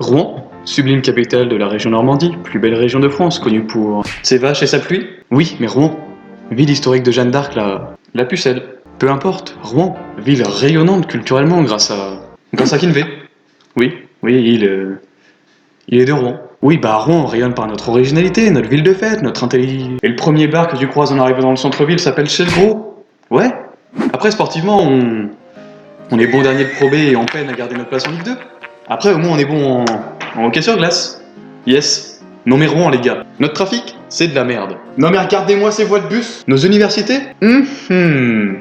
Rouen, sublime capitale de la région Normandie, plus belle région de France, connue pour ses vaches et sa pluie. Oui, mais Rouen, ville historique de Jeanne d'Arc, la pucelle. Peu importe, Rouen, ville rayonnante culturellement grâce à Kinvey. Oui, il est de Rouen. Oui, bah Rouen rayonne par notre originalité, notre ville de fête, notre intelligence. Et le premier bar que tu croises en arrivant dans le centre-ville s'appelle Chez le Gros. Ouais. Après, sportivement, on est bon dernier de Pro B et on peine à garder notre place en Ligue 2. Après, au moins, on est bon en hockey sur glace. Yes. Non mais Rouen, les gars. Notre trafic, c'est de la merde. Non mais regardez-moi ces voies de bus. Nos universités.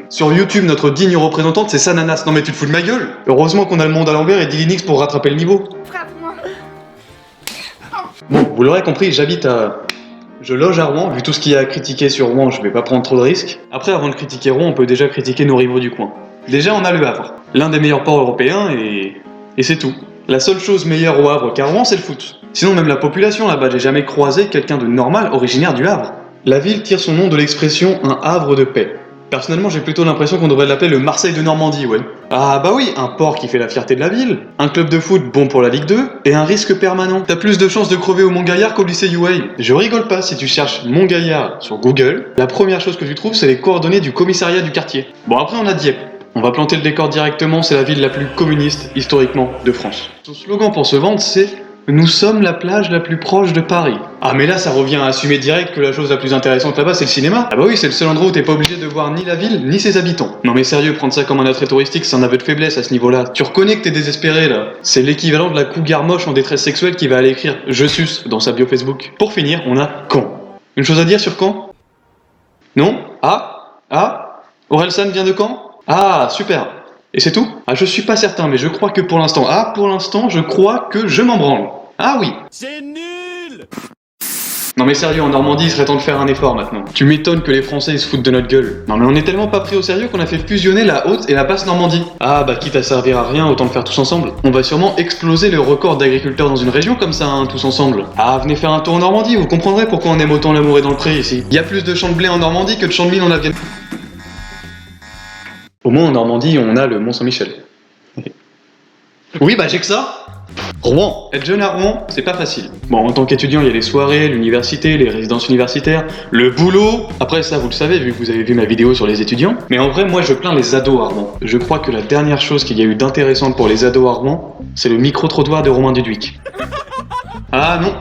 Sur YouTube, notre digne représentante, c'est Sananas. Non mais tu te fous de ma gueule. Heureusement qu'on a le monde à l'envers et Dilinix pour rattraper le niveau. Frappe-moi. Bon, vous l'aurez compris, je loge à Rouen. Vu tout ce qu'il y a à critiquer sur Rouen, je vais pas prendre trop de risques. Après, avant de critiquer Rouen, on peut déjà critiquer nos rivaux du coin. Déjà, on a le Havre. L'un des meilleurs ports européens et c'est tout. La seule chose meilleure au Havre qu'à Rouen, c'est le foot. Sinon, même la population là-bas, j'ai jamais croisé quelqu'un de normal originaire du Havre. La ville tire son nom de l'expression un havre de paix. Personnellement, j'ai plutôt l'impression qu'on devrait l'appeler le Marseille de Normandie, ouais. Ah bah oui, un port qui fait la fierté de la ville, un club de foot bon pour la Ligue 2, et un risque permanent. T'as plus de chances de crever au Mont-Gaillard qu'au lycée UA. Je rigole pas, si tu cherches Mont-Gaillard sur Google, la première chose que tu trouves, c'est les coordonnées du commissariat du quartier. Bon, après on a Dieppe. On va planter le décor directement, c'est la ville la plus communiste, historiquement, de France. Son slogan pour se vendre, c'est « Nous sommes la plage la plus proche de Paris ». Ah mais là, ça revient à assumer direct que la chose la plus intéressante là-bas, c'est le cinéma. Ah bah oui, c'est le seul endroit où t'es pas obligé de voir ni la ville, ni ses habitants. Non mais sérieux, prendre ça comme un attrait touristique, c'est un aveu de faiblesse à ce niveau-là. Tu reconnais que t'es désespéré, là. C'est l'équivalent de la cougar moche en détresse sexuelle qui va aller écrire « Je suce » dans sa bio Facebook. Pour finir, on a Caen. Une chose à dire sur Caen? Non? Orelsan vient de Caen? Ah, super. Et c'est tout? Ah, je suis pas certain, mais je crois que pour l'instant... Ah, pour l'instant, je crois que je m'en branle. Ah oui. C'est nul! Non mais sérieux, en Normandie, il serait temps de faire un effort maintenant. Tu m'étonnes que les Français ils se foutent de notre gueule. Non mais on est tellement pas pris au sérieux qu'on a fait fusionner la haute et la basse Normandie. Ah bah quitte à servir à rien, autant le faire tous ensemble. On va sûrement exploser le record d'agriculteurs dans une région comme ça, hein, tous ensemble. Ah, venez faire un tour en Normandie, vous comprendrez pourquoi on aime autant l'amour et dans le pré ici. Il y a plus de champs de blé en Normandie que de champs de mine en Afghanistan. Au moins en Normandie, on a le Mont-Saint-Michel. Oui, bah j'ai que ça. Rouen. Être jeune à Rouen, c'est pas facile. Bon, en tant qu'étudiant, il y a les soirées, l'université, les résidences universitaires, le boulot. Après ça, vous le savez, vu que vous avez vu ma vidéo sur les étudiants. Mais en vrai, moi, je plains les ados à Rouen. Je crois que la dernière chose qu'il y a eu d'intéressant pour les ados à Rouen, c'est le micro-trottoir de Romain Duduic. Ah non.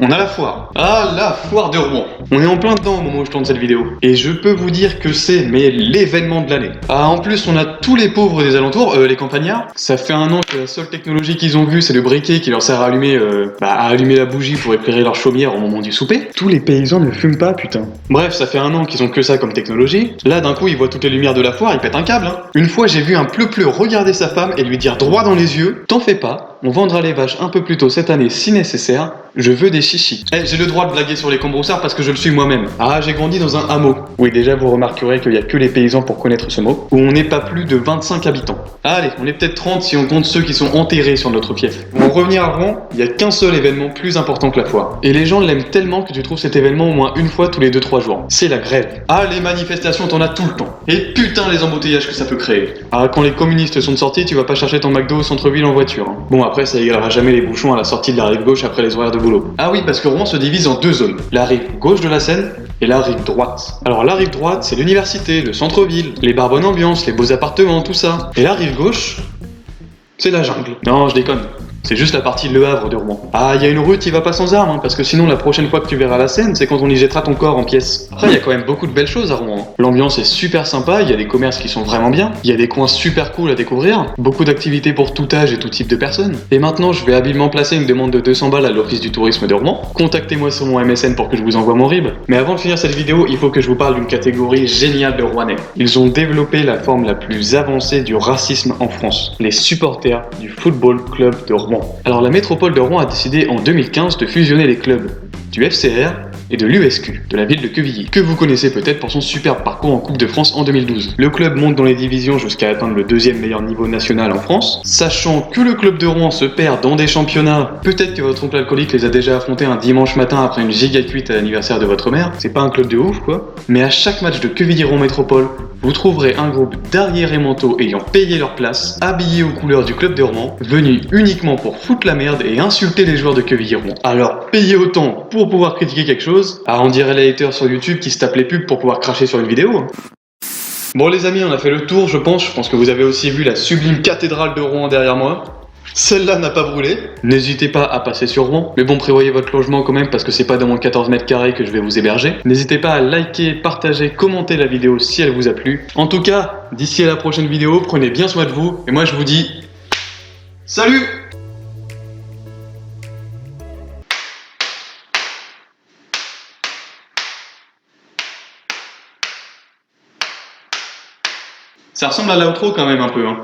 On a la foire. Ah, la foire de Rouen. On est en plein dedans au moment où je tourne cette vidéo. Et je peux vous dire que c'est, mais l'événement de l'année. Ah, en plus, on a tous les pauvres des alentours, les campagnards. Ça fait un an que la seule technologie qu'ils ont vue, c'est le briquet qui leur sert à allumer la bougie pour éclairer leur chaumière au moment du souper. Tous les paysans ne fument pas, putain. Bref, ça fait un an qu'ils ont que ça comme technologie. Là, d'un coup, ils voient toutes les lumières de la foire, ils pètent un câble, hein. Une fois, j'ai vu un pleu-pleu regarder sa femme et lui dire droit dans les yeux, t'en fais pas, on vendra les vaches un peu plus tôt cette année si nécessaire. Je veux des chichis. Eh, j'ai le droit de blaguer sur les cambroussards parce que je le suis moi-même. Ah, j'ai grandi dans un hameau. Oui, déjà, vous remarquerez qu'il y a que les paysans pour connaître ce mot. Où on n'est pas plus de 25 habitants. Allez, on est peut-être 30 si on compte ceux qui sont enterrés sur notre fief. Pour revenir à Rouen, il n'y a qu'un seul événement plus important que la foire. Et les gens l'aiment tellement que tu trouves cet événement au moins une fois tous les 2-3 jours. C'est la grève. Ah, les manifestations, t'en as tout le temps. Et putain, les embouteillages que ça peut créer. Ah, quand les communistes sont sortis, tu vas pas chercher ton McDo au centre-ville en voiture, hein. Bon, après, ça égalera jamais les bouchons à la sortie de la rive gauche après les horaires de boulot. Ah oui, parce que Rouen se divise en deux zones. La rive gauche de la Seine et la rive droite. Alors la rive droite, c'est l'université, le centre-ville, les bars bonne ambiance, les beaux appartements, tout ça. Et la rive gauche, c'est la jungle. Non, je déconne. C'est juste la partie Le Havre de Rouen. Ah, il y a une rue qui va pas sans armes, hein, parce que sinon la prochaine fois que tu verras la Seine, c'est quand on y jettera ton corps en pièces. Après, il y a quand même beaucoup de belles choses à Rouen. L'ambiance est super sympa, il y a des commerces qui sont vraiment bien, il y a des coins super cool à découvrir, beaucoup d'activités pour tout âge et tout type de personnes. Et maintenant, je vais habilement placer une demande de 200 balles à l'Office du tourisme de Rouen. Contactez-moi sur mon MSN pour que je vous envoie mon RIB. Mais avant de finir cette vidéo, il faut que je vous parle d'une catégorie géniale de Rouennais. Ils ont développé la forme la plus avancée du racisme en France. Les supporters du Football Club de Rouen. Alors la métropole de Rouen a décidé en 2015 de fusionner les clubs du FCR et de l'USQ, de la ville de Quevilly, que vous connaissez peut-être pour son superbe parcours en Coupe de France en 2012. Le club monte dans les divisions jusqu'à atteindre le deuxième meilleur niveau national en France. Sachant que le club de Rouen se perd dans des championnats, peut-être que votre oncle alcoolique les a déjà affrontés un dimanche matin après une giga cuite à l'anniversaire de votre mère, c'est pas un club de ouf quoi. Mais à chaque match de Quevilly-Rouen Métropole, vous trouverez un groupe d'arriérés mentaux ayant payé leur place, habillés aux couleurs du club de Rouen, venus uniquement pour foutre la merde et insulter les joueurs de Quevilly-Rouen. Alors payez autant pour pouvoir critiquer quelque chose, on dirait les haters sur YouTube qui se tapent les pubs pour pouvoir cracher sur une vidéo. Bon les amis, on a fait le tour je pense que vous avez aussi vu la sublime cathédrale de Rouen derrière moi. Celle-là n'a pas brûlé. N'hésitez pas à passer sur Rouen. Mais bon, prévoyez votre logement quand même parce que c'est pas dans mon 14 mètres carrés que je vais vous héberger. N'hésitez pas à liker, partager, commenter la vidéo si elle vous a plu. En tout cas, d'ici à la prochaine vidéo, prenez bien soin de vous. Et moi je vous dis... Salut! Ça ressemble à l'outro quand même un peu, hein.